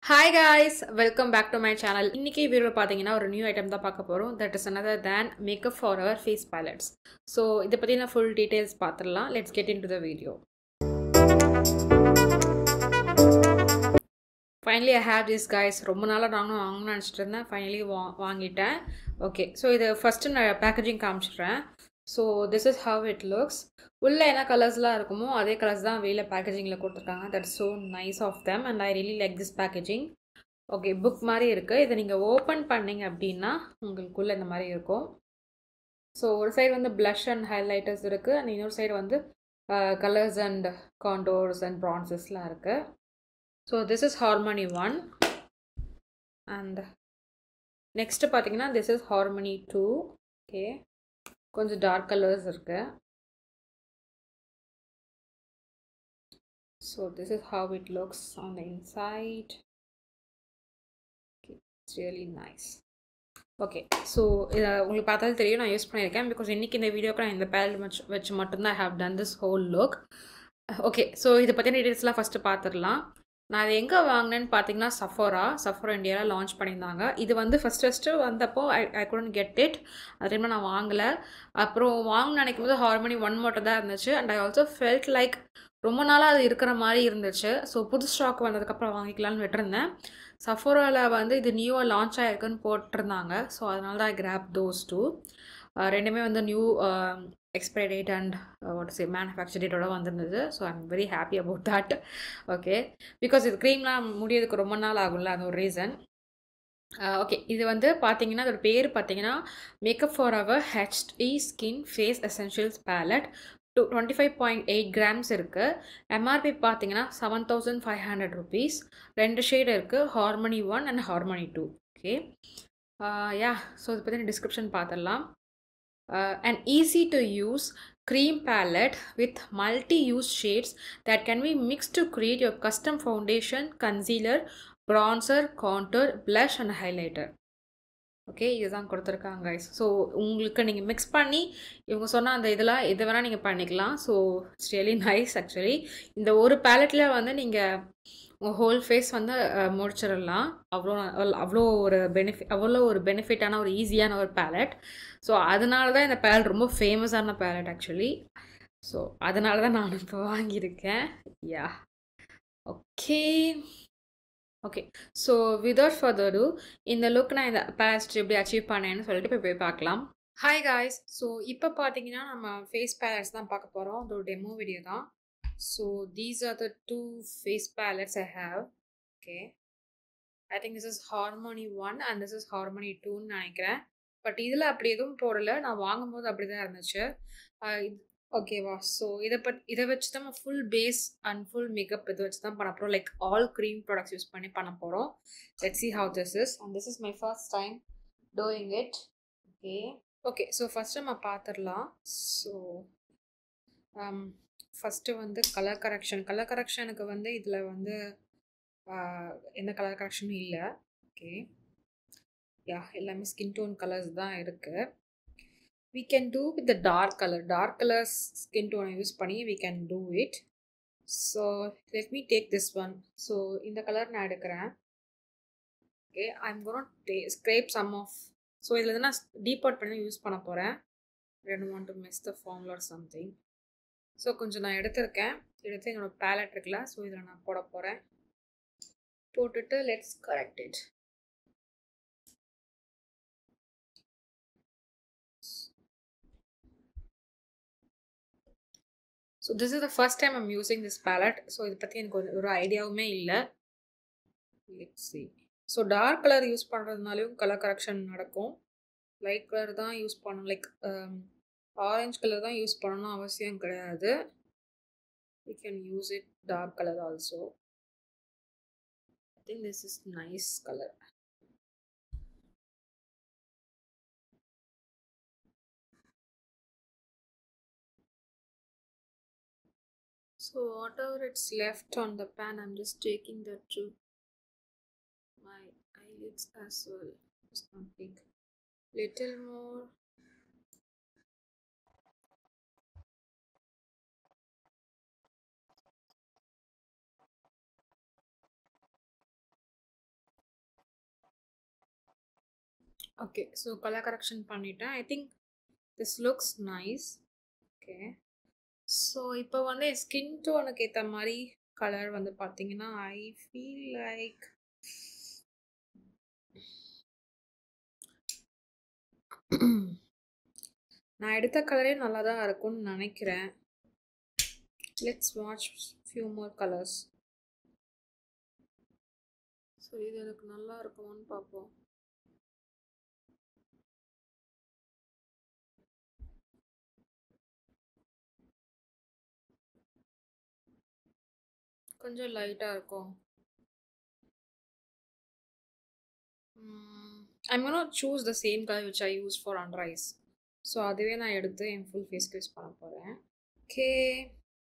Hi guys, welcome back to my channel. இன்னைக்கு video பாத்தீங்கன்னா ஒரு நியூ ஐட்டம் தான் பார்க்க போறோம். That is another than makeup for our face palettes. So இத பத்தின full details பாத்துறலாம். Let's get into the video. Finally I have this guys. ரொம்ப நாளா நானும் வாங்கணும்னு நினைச்சிட்டு இருந்தேன். Finally வாங்கிட்டேன். Okay, so இது first நான் packaging காமிச்சிடுறேன். So this is how it looks. உள்ள என்ன கலர்ஸ்லாம் இருக்குமோ அதே கலர்ஸ் தான் வெளியில பேக்கேஜிங்ல கொடுத்துருக்காங்க. That's so nice of them and I really like this packaging. Okay, book மாதிரி இருக்குது. இதை நீங்கள் ஓப்பன் பண்ணிங்க அப்படின்னா உங்களுக்குள்ளே இந்த மாதிரி இருக்கும். ஸோ ஒரு சைடு வந்து ப்ளஷ் அண்ட் ஹைலைட்டர்ஸ் இருக்குது அண்ட் இன்னொரு சைடு வந்து கலர்ஸ் அண்ட் காண்டோர்ஸ் அண்ட் ப்ரான்சஸ்லாம் இருக்குது. So this is harmony 1 and next பார்த்தீங்கன்னா திஸ் இஸ் ஹார்மனி 2. ஓகே, கொஞ்சம் டார்க் கலர்ஸ் இருக்குது. So this is how it looks on the inside. It's really nice. Okay, so இதை உங்களுக்கு பார்த்தாலும் தெரியும் நான் யூஸ் பண்ணியிருக்கேன். பிகாஸ் இன்றைக்கி இந்த வீடியோக்கு நான் இந்த பேலட் வச்சு மட்டும்தான் I have done this whole look. Okay, so இதை பற்றின டீட்டெயில்ஸ்லாம் ஃபஸ்ட்டு பார்த்துடலாம். நான் அதை எங்கே வாங்கினேன்னு பார்த்தீங்கன்னா சஃபோரா இந்தியாவில் லான்ச் பண்ணியிருந்தாங்க. இது வந்து ஃபஸ்ட்டு வந்தப்போ ஐ குடன்ட் கெட் இட். அது டைமில் நான் வாங்கலை. அப்புறம் வாங்கணும்னு நினைக்கும் போது ஹார்மனி 1 மட்டும் தான் இருந்துச்சு. And I also felt like ரொம்ப நாளாக அது இருக்கிற மாதிரி இருந்துச்சு. ஸோ புது ஸ்டாக் வந்ததுக்கப்புறம் வாங்கிக்கலான்னு விட்டுருந்தேன். சஃபோராவில் வந்து இது நியூவாக லான்ச் ஆகிருக்குன்னு போட்டிருந்தாங்க. ஸோ அதனால தான் ஐ கிராப் தோஸ் டூ. ரெண்டுமே வந்து new expiry date and manufacture டேட்டோட வந்திருந்தது. So I am very happy about that. Okay, because இது க்ரீம்லாம் முடியறதுக்கு ரொம்ப நாள் ஆகும்ல, அது ஒரு ரீசன். ஓகே, இது வந்து பார்த்தீங்கன்னா அதோட பேர் பார்த்தீங்கன்னா makeup for our HD skin face essentials palette. 25.8 grams இருக்குது. எம்ஆர்பி பார்த்தீங்கன்னா 7,500 rupees. 2 ஷேட் இருக்குது, harmony 1 and harmony 2. Okay, yeah, so இதை பற்றி டிஸ்கிரிப்ஷன் பார்த்துடலாம். An easy to use cream palette with multi-use shades that can be mixed to create your custom foundation, concealer, bronzer, contour, blush and highlighter. Okay, இதுதான் கொடுத்துருக்காங்க guys. So உங்களுக்கு நீங்கள் mix பண்ணி இவங்க சொன்ன அந்த இதெல்லாம் எது வேணால் நீங்கள் பண்ணிக்கலாம். So it's really nice actually. இந்த ஒரு பேலட்டில் வந்து நீங்கள் உங்கள் ஹோல் ஃபேஸ் வந்து முடிச்சிடலாம். அவ்வளோ ஒரு பெனிஃபிட்டான ஒரு ஈஸியான ஒரு பேலட். ஸோ அதனால தான் இந்த பேலட் ரொம்ப ஃபேமஸான பேலட் ஆக்சுவலி. ஸோ அதனால தான் நான் இப்போ வாங்கியிருக்கேன். Yeah, okay okay. So without further ado இந்த லுக் நான் இந்த பேலட் எப்படி அச்சீவ் பண்ணேன்னு சொல்லிட்டு போய் பார்க்கலாம். ஹாய் காய்ஸ், ஸோ இப்போ பார்த்தீங்கன்னா நம்ம ஃபேஸ் பேலட்ஸ் தான் பார்க்க போகிறோம். அதோட டெமோ வீடியோ தான். So these are the 2 face palettes I have. Okay, I think this is harmony 1 and this is harmony 2ன்னு நினைக்கிறேன். பட் இதில் அப்படி எதுவும் போடலை. நான் வாங்கும்போது அப்படி தான் இருந்துச்சு. ஓகேவா, ஸோ இதை வச்சு தான் full base and full makeup இதை வச்சு தான் பண்ண போகிறோம். Like all cream products use பண்ணி பண்ண போகிறோம். Let's see how this is and this is my first time doing it. Okay, so first நம்ம பார்த்துடலாம். ஸோ ஃபஸ்ட்டு வந்து கலர் கரெக்ஷனுக்கு வந்து இதில் வந்து எந்த கலர் கரெக்ஷனும் இல்லை. ஓகே, யா, எல்லாமே ஸ்கின் டோன் கலர்ஸ் தான் இருக்குது. We can do with the dark color skin tone use பண்ணி we can do it. So let me take this one. So இந்த கலர் நான் எடுக்கிறேன். Okay, I'm going to scrape some of. So இதில் நான் deep out பண்ணி use பண்ண போகிறேன். I don't want to mess the formula or something. So கொஞ்சம் நான் எடுத்து என்னோட பேலட் இருக்குல்ல, ஸோ இதில் நான் போட போகிறேன். போட்டுட்டு let's correct it. So this is the first time I'm using this palette. So இதை பற்றி எனக்கு ஒரு ஐடியாவுமே இல்லை. Let's see. So dark colour use பண்ணுறதுனாலையும் கலர் கரெக்ஷன் நடக்கும். லைட் கலர் தான் யூஸ் பண்ணணும், லைக் ஆரஞ்சு கலர் தான் யூஸ் பண்ணணும் அவசியம் கிடையாது. We can use it dark color also. I think this is nice color. So whatever it's left on the pan, I'm just taking that to my eyelids as well. Just something little more. Okay. So colour correction பண்ணிட்டேன். I think this looks nice. Okay. So இப்போ வந்து என் skin டோனுக்கு ஏற்ற மாதிரி colour வந்து பார்த்தீங்கன்னா, I feel like நான் எடுத்த கலரே நல்லா தான் இருக்கும்னு நினைக்கிறேன். Let's watch few more colours. So இது எனக்கு நல்லா இருக்குமான்னு பார்ப்போம். கொஞ்சம் லைட்டாக இருக்கும். I'm gonna choose the same color which I used for under eyes. So அதுவே நான் எடுத்து என் ஃபுல் ஃபேஸ்க்கு யூஸ் பண்ண போகிறேன். ஓகே.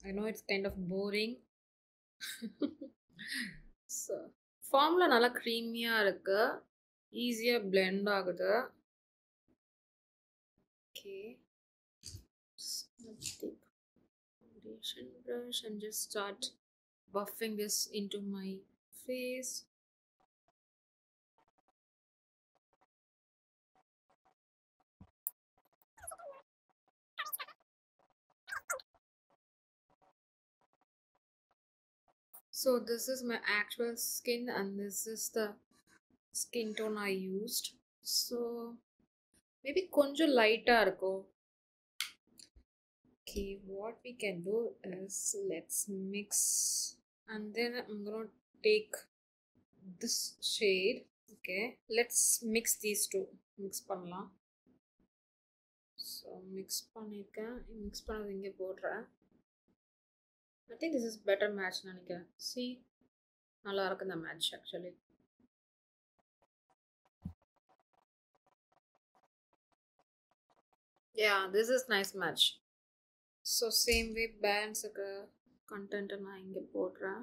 I know it's kind of boring. So formula நல்லா க்ரீமியாக இருக்குது, ஈஸியாக பிளெண்ட் ஆகுது. Okay. Let's take foundation brush and just start buffing this into my face. So this is my actual skin and this is the skin tone I used. So maybe கொஞ்சம் லைட்டா இருக்கும். Okay, what we can do is let's mix and then I'm gonna take this shade. Okay, let's mix these two. Mix பண்ணலாம். So mix பண்ணிருக்கேன். mix பண்ணது இங்கே போடுறேன். I think this is better match நினைக்கிறேன். See, நல்லா இருக்கு இந்த match actually. Yeah, this is nice match. So same way bands content நான் இங்கே போடுறேன்.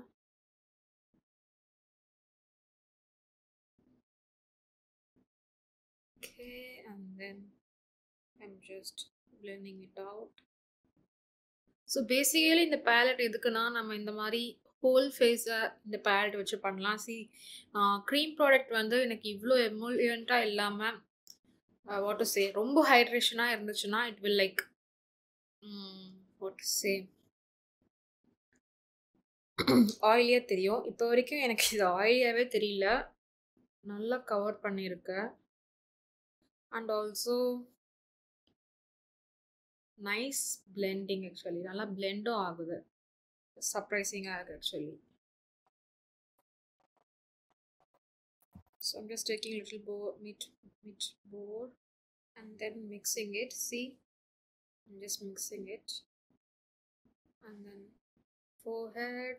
Okay, and then I'm just blending it out. So basically இந்த பேலட் எதுக்குன்னா நம்ம இந்த மாதிரி ஹோல் ஃபேஸை இந்த பேலட் வச்சு பண்ணலாம். க்ரீம் ப்ராடக்ட் வந்து எனக்கு இவ்வளோ எமோலியண்ட்டாக இல்லாமல் வாட் டு சே ரொம்ப ஹைட்ரேஷனாக இருந்துச்சுன்னா it will like what to say ஆயிலியாக தெரியும். இப்போ வரைக்கும் எனக்கு இது ஆயிலியாகவே தெரியல, நல்லா கவர் பண்ணியிருக்கேன். And also nice blending actually, நல்லா பிளெண்டும் ஆகுது, சர்ப்ரைசிங்காக இருக்குது actually. So I'm just taking a little meat board and then mixing it. See, I'm just mixing it. And then forehead,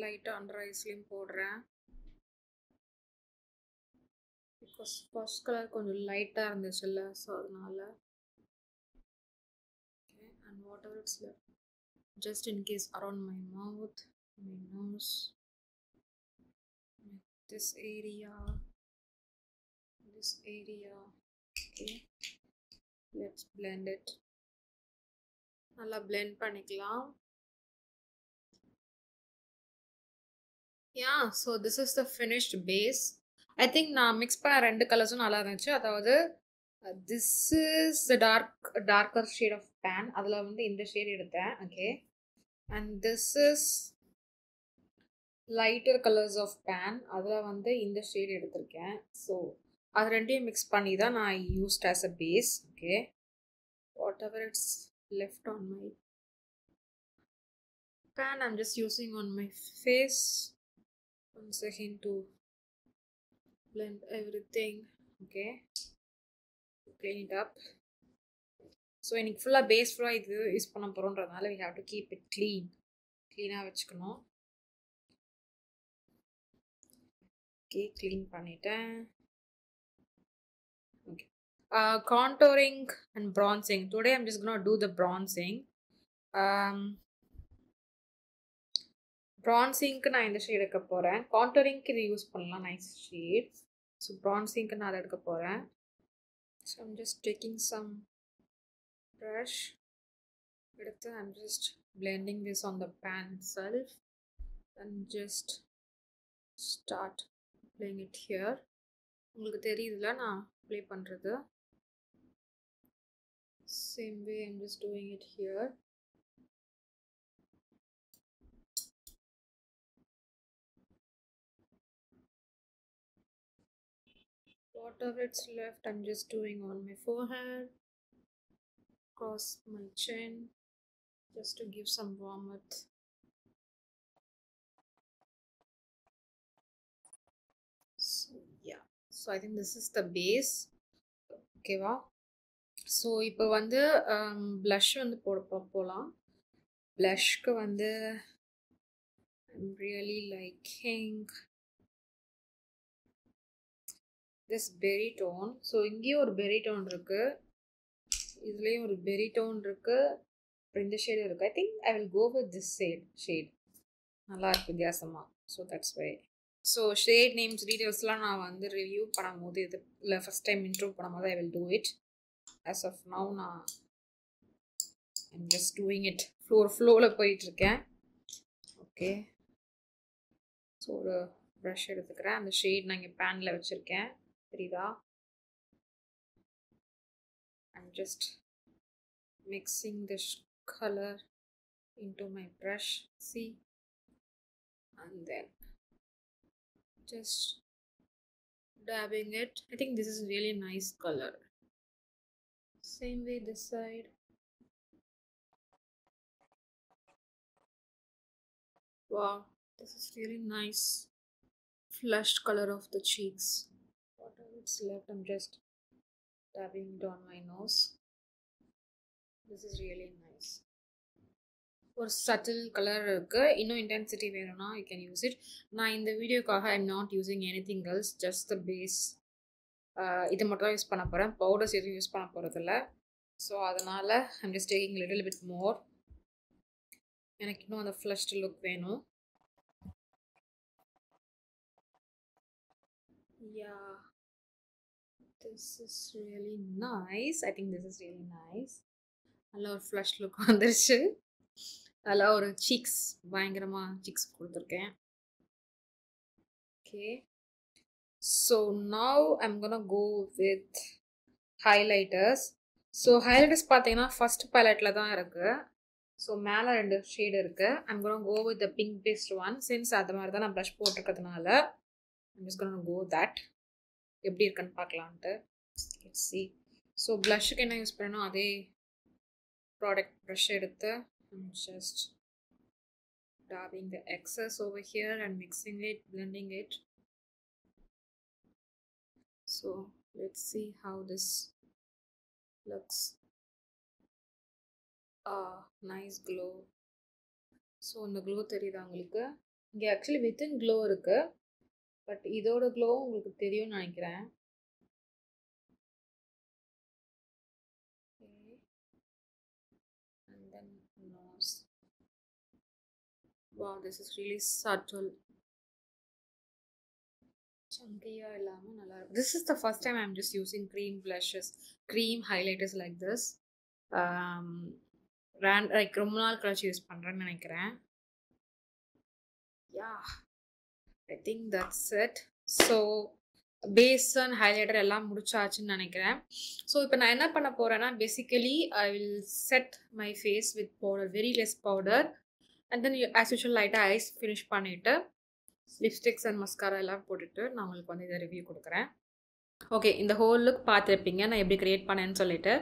light under eyes lim podren because first color konjam light ah irundhuchilla, so adanal. Okay, and whatever it's left, just in case around my mouth, my nose, this area. Okay, let's blend it. நல்லா blend பண்ணிக்கலாம். Yeah, so this is the finished base. I think நான் mix பண்ண ரெண்டு கலர்ஸும் நல்லா இருந்துச்சு. அதாவது this is the darker shade of pan, அதில் வந்து இந்த ஷேட் எடுத்தேன். Okay, and this is lighter colors of pan, அதில் வந்து இந்த ஷேட் எடுத்திருக்கேன். ஸோ அது ரெண்டையும் மிக்ஸ் பண்ணி தான் நான் used as a base. Okay, whatever it's left on my pan, I'm just using on my face. One second to blend everything. Okay, clean it up. So இன்னைக்கு ஃபுல்லாக பேஸ் ஃபுல்லாக இது யூஸ் பண்ண போகிறோன்றதுனால we have to keep it க்ளீனாக வச்சுக்கணும். Okay, clean பண்ணிட்டேன். Okay, contouring and bronzing. Today I'm just gonna do the bronzing. ப்ரான்சிங்க்கு நான் இந்த ஷேட் எடுக்க போகிறேன். கான்டோரிங்க்கு இது யூஸ் பண்ணலாம், நைஸ் ஷேட். ஸோ ப்ரான்சிங்க்கு நான் அதை எடுக்க போகிறேன். So I'm just taking some brush எடுத்து I'm just blending this on the pan itself and just start applying it here. உங்களுக்கு தெரியுதுல நான் அப்ளை பண்றது. Same way I'm just doing it here. Whatever it's left, I'm just doing on my forehead, across my chin, just to give some warmth. So yeah, so I think this is the base. Okay va. So இப்போ வந்து blush வந்து போலாம். Blushக்கு வந்து I'm really liking this berry tone. So இங்கேயும் ஒரு berry tone இருக்கு, இதுலயும் ஒரு berry tone இருக்கு, இந்த ஷேட் இருக்கு. I think I will go with this shade. நல்லா இருக்கு வித்தியாசமா. So that's why. So shade names detailsலாம் நான் வந்து ரிவ்யூ பண்ணும்போது இதுல ஃபர்ஸ்ட் டைம் இன்ட்ரோ பண்ணும்போது I will do it. As of now I'm just doing it flowல போயிட்டு இருக்கேன். Okay. So ஒரு brush எடுத்துக்கிறேன். அந்த ஷேட் நான் இங்க பேன்ல வச்சிருக்கேன். தெரியுதா? I'm just mixing this color into my brush. See? And then just dabbing it. I think this is really nice color. Same way this side. Wow, this is really nice flushed color of the cheeks. Whatever it's left, I'm just dabbing it on my nose. This is really nice. ஒரு subtle color இருக்கு. இன்னும் intensity வேணும்னா you can use it. நான் இந்த வீடியோக்காக I'm not using anything else, just the base. இது மட்டும் தான் யூஸ் பண்ண போறேன். பவுடர்ஸ் எதுவும் யூஸ் பண்ண போறதில்ல. ஸோ அதனால I'm just taking a little bit more. எனக்கு இன்னும் அந்த flushed look வேணும். Yeah, this is really nice. I think this is really nice. நல்ல ஒரு flushed look வந்துருச்சு. நல்லா ஒரு cheeks பயங்கரமா cheeks கொடுத்துருக்கேன். Okay. So now I'm gonna go with highlighters. So highlighters பார்த்தீங்கன்னா first paletteல தான் இருக்கு. So மேலே 2 ஷேட் இருக்கு. I'm gonna go with the pink based one. Since அது மாதிரி தான் நான் blush போட்டிருக்கிறதுனால I'm just gonna go that. எப்படி இருக்குன்னு பார்க்கலான்ட்டு. Let's see. So blushக்கு என்ன யூஸ் பண்ணணும் அதே ப்ராடக்ட் brush எடுத்து I'm just dabbing the excess over here and mixing it, blending it. So let's see how this looks. Nice glow. So இந்த glow தெரியுதா உங்களுக்கு? இங்கே ஆக்சுவலி within glow இருக்கு, but இதோட glow உங்களுக்கு தெரியும்னு நினைக்கிறேன். Okay. And then nose. Wow, this is really subtle. Chunky-ஆ இல்லாம நல்லா இருக்கு. This is the first time I'm just using cream blushes, cream highlighters like this. Like ரொம்ப நாள் கழிச்சு யூஸ் பண்றேன்னு நினைக்கிறேன். Yeah, I think that's it. So base and highlighter எல்லாம் முடிச்சாச்சுன்னு நினைக்கிறேன். ஸோ இப்போ நான் என்ன பண்ண போறேன்னா basically I will set my face with powder, very less powder, and then as usual லைட்டாக ஐஸ் ஃபினிஷ் பண்ணிட்டு லிப்ஸ்டிக்ஸ் அண்ட் மஸ்காரா எல்லாம் போட்டுட்டு நான் உங்களுக்கு வந்து இதை ரிவ்யூ கொடுக்குறேன். ஓகே, இந்த ஹோல் லுக் பார்த்துருப்பீங்க நான் எப்படி க்ரியேட் பண்ணேன்னு சொல்லிட்டு.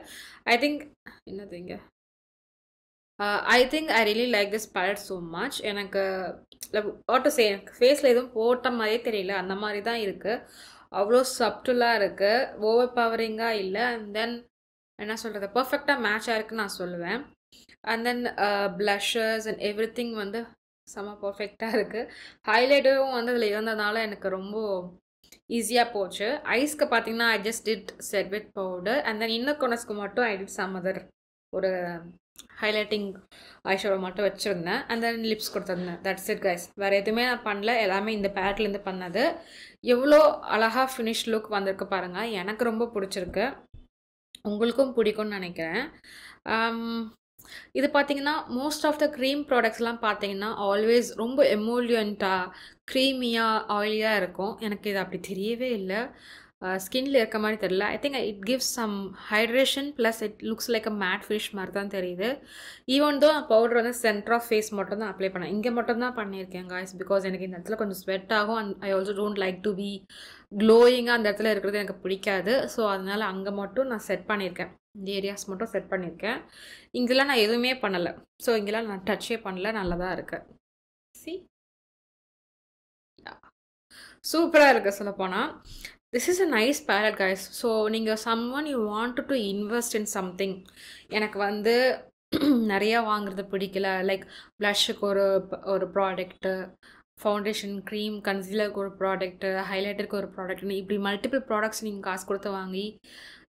ஐ திங்க் என்னதுங்க I think I really like this palette so much. எனக்கு வாட் டு சே, எனக்கு ஃபேஸில் எதுவும் போட்ட மாதிரியே தெரியல, அந்த மாதிரி தான் இருக்குது. அவ்வளோ சப்டுலாக இருக்குது, ஓவர் பவரிங்காக இல்லை. அண்ட் தென் என்ன சொல்கிறது, பர்ஃபெக்டாக மேட்சாக இருக்குன்னு நான் சொல்லுவேன். And then blushes and every thing வந்து செம்ம பர்ஃபெக்டாக இருக்குது. ஹைலைட்டரும் வந்து அதில் இருந்ததுனால எனக்கு ரொம்ப ஈஸியாக போச்சு. ஐஸ்க்கு பார்த்தீங்கன்னா I just did set with powder, and then inner கார்னர்ஸ்க்கு மட்டும் I did some other ஒரு ஹைலைட்டிங் ஐஷேடோ மட்டும் வச்சுருந்தேன். அண்ட் தென் லிப்ஸ் கொடுத்துருந்தேன். That's it guys. வேறு எதுவுமே நான் பண்ணல, எல்லாமே இந்த பேட்லேருந்து பண்ணது. எவ்வளோ அழகாக ஃபினிஷ் லுக் வந்திருக்கு பாருங்கள். எனக்கு ரொம்ப பிடிச்சிருக்கு, உங்களுக்கும் பிடிக்கும்னு நினைக்கிறேன். இது பார்த்தீங்கன்னா, மோஸ்ட் ஆஃப் த க்ரீம் ப்ராடக்ட்ஸ்லாம் பார்த்தீங்கன்னா, ஆல்வேஸ் ரொம்ப எமோலியன்ட்டா, க்ரீமியா, ஆயிலியா இருக்கும். எனக்கு இது அப்படி தெரியவே இல்ல. ஸ்கின்ல இருக்க மாரி தெரியல. I think it gives some hydration plus it looks like a matte finish மாரி தான் தெரியுது. ஈவன் தோ நான் பவுடர் வந்து சென்டர் ஆஃப் ஃபேஸ் மட்டும் தான் அப்ளை பண்ணேன். இங்க மட்டும் தான் பண்ணியிருக்கேன் காய்ஸ். பிகாஸ் எனக்கு இந்த இடத்துல கொஞ்சம் ஸ்வெட் ஆகும். And I also don't like to be க்ளோயிங்காக அந்த இடத்துல இருக்கிறது எனக்கு பிடிக்காது. ஸோ அதனால அங்கே மட்டும் நான் செட் பண்ணியிருக்கேன். இந்த ஏரியாஸ் மட்டும் செட் பண்ணியிருக்கேன். இங்கெல்லாம் நான் எதுவுமே பண்ணலை. ஸோ இங்கெல்லாம் நான் டச்சே பண்ணல. நல்லா தான் இருக்கு. சி சூப்பராக இருக்குது சொல்லப்போனால். This is a nice palette guys. So நீங்கள் someone you want to invest in something. எனக்கு வந்து நிறையா வாங்குறது பிடிக்கல. லைக் ப்ளஷ்ஷுக்கு ஒரு ப்ராடக்ட்டு, ஃபவுண்டேஷன், க்ரீம், கன்சீலருக்கு ஒரு ப்ராடக்ட்டு, ஹைலைட்டருக்கு ஒரு ப்ராடக்ட்னு இப்படி மல்டிபிள் ப்ராடக்ட்ஸ் நீங்கள் காசு கொடுத்து வாங்கி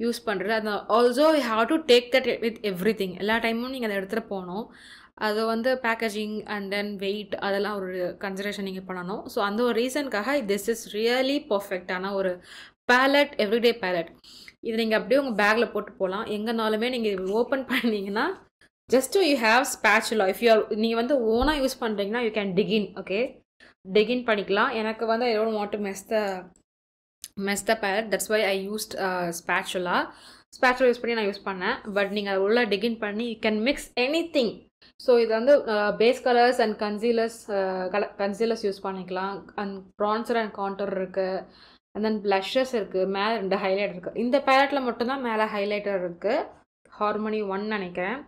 யூஸ் பண்ணுறது. அது also you have to take that with every thing. எல்லா டைமும் நீங்கள் அதை எடுத்துகிட்டு போகணும். அது வந்து பேக்கேஜிங் அண்ட் தென் வெயிட் அதெல்லாம் ஒரு கன்சிடரேஷன் நீங்கள் பண்ணணும். ஸோ அந்த ஒரு ரீசனுக்காக திஸ் இஸ் ரியலி பர்ஃபெக்டான ஒரு பேலட், எவ்ரிடே பேலட். இது நீங்கள் அப்படியே உங்கள் பேக்கில் போட்டு போகலாம். எங்கேனாலுமே நீங்கள் இது ஓப்பன் பண்ணிங்கன்னா just you have spatula. If you நீங்கள் வந்து ஓனாக யூஸ் பண்ணுறீங்கன்னா you can dig in. Okay, dig in பண்ணிக்கலாம். எனக்கு வந்து I don't want to mess the palette. That's why I used spatula use பண்ணி நான் யூஸ் பண்ணேன். பட் நீங்கள் அது உள்ள டிகின் பண்ணி you can mix anything. So இது வந்து base colours and concealers use பண்ணிக்கலாம். அண்ட் ப்ரான்சர் அண்ட் கான்டர் இருக்குது. அண்ட் தென் ப்ளஷஸ் இருக்குது. மேலே 2 ஹைலைட் இருக்குது. இந்த பேலட்டில் மட்டும்தான் மேலே ஹைலைட்டர் இருக்குது. ஹார்மோனி 1 நினைக்கிறேன்.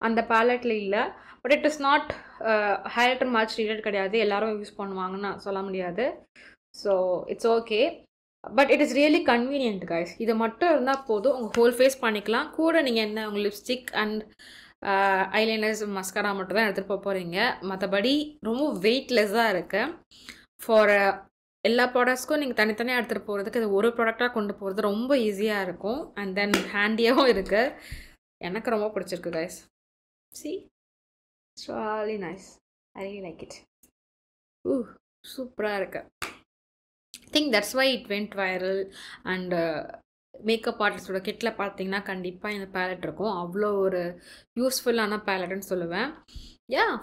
அந்த பேலட்டில் இல்லை. But it is not highlighter much needed கிடையாது. எல்லாரும் யூஸ் பண்ணுவாங்கன்னு சொல்ல முடியாது. So it's okay. But it is really convenient guys. இது மட்டும் இருந்தால் போதும், உங்கள் ஹோல் ஃபேஸ் பண்ணிக்கலாம். கூட நீங்கள் என்ன உங்கள் லிப்ஸ்டிக் அண்ட் ஐலைனர்ஸ், மஸ்காரா மட்டும் தான் எடுத்துகிட்டு போக போகிறீங்க. மற்றபடி ரொம்ப வெயிட்லெஸ்ஸாக இருக்குது. ஃபார் எல்லா ப்ராடக்ட்ஸ்க்கும் நீங்கள் தனித்தனியாக எடுத்துகிட்டு போகிறதுக்கு இது ஒரு ப்ராடக்டாக கொண்டு போகிறது ரொம்ப ஈஸியாக இருக்கும். அண்ட் தென் ஹேண்டியாகவும் இருக்குது. எனக்கு ரொம்ப பிடிச்சிருக்கு guys. See it's really nice. I really like it. சூப்பராக இருக்கு. Think that's why it went viral. And makeup ஆர்டிஸ்டோட கிட்டில் பார்த்தீங்கன்னா கண்டிப்பாக இந்த பேலட் இருக்கும். அவ்வளோ ஒரு யூஸ்ஃபுல்லான பேலட்னு சொல்லுவேன்.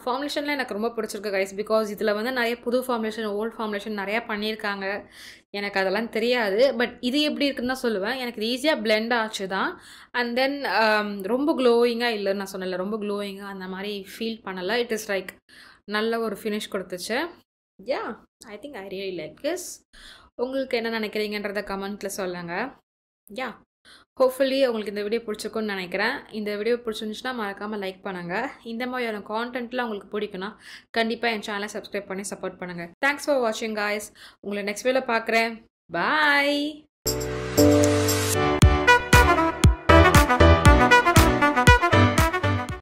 ஃபார்முலேஷனில் எனக்கு ரொம்ப பிடிச்சிருக்கு கைஸ். பிகாஸ் இதில் வந்து நிறைய புது ஃபார்முலேஷன், ஓல்டு ஃபார்முலேஷன் நிறையா பண்ணியிருக்காங்க. எனக்கு அதெல்லாம் தெரியாது. பட் இது எப்படி இருக்குன்னு தான் சொல்லுவேன். எனக்கு இது ஈஸியாக பிளெண்ட் ஆச்சு தான். அண்ட் தென் ரொம்ப க்ளோயிங்காக இல்லைன்னு நான் சொன்னல, ரொம்ப க்ளோயிங்காக அந்த மாதிரி ஃபீல் பண்ணலை. இட் இஸ் லைக் நல்ல ஒரு ஃபினிஷ் கொடுத்துச்சு. I think I really like this. உங்களுக்கு என்ன நினைக்கிறீங்கன்றத கமெண்ட்டில் சொல்லுங்கள். ஹோப்ஃபுல்லி உங்களுக்கு இந்த வீடியோ பிடிச்சிருக்குன்னு நினைக்கிறேன். இந்த வீடியோ பிடிச்சிருந்துச்சுன்னா மறக்காமல் லைக் பண்ணுங்கள். இந்த மாதிரியான கான்டென்ட்லாம் உங்களுக்கு பிடிக்குன்னா கண்டிப்பாக என் சேனலை சப்ஸ்கிரைப் பண்ணி சப்போர்ட் பண்ணுங்கள். தேங்க்ஸ் ஃபார் வாட்சிங் காய்ஸ். உங்களை நெக்ஸ்ட் வீடியோவில் பார்க்குறேன். பாய்.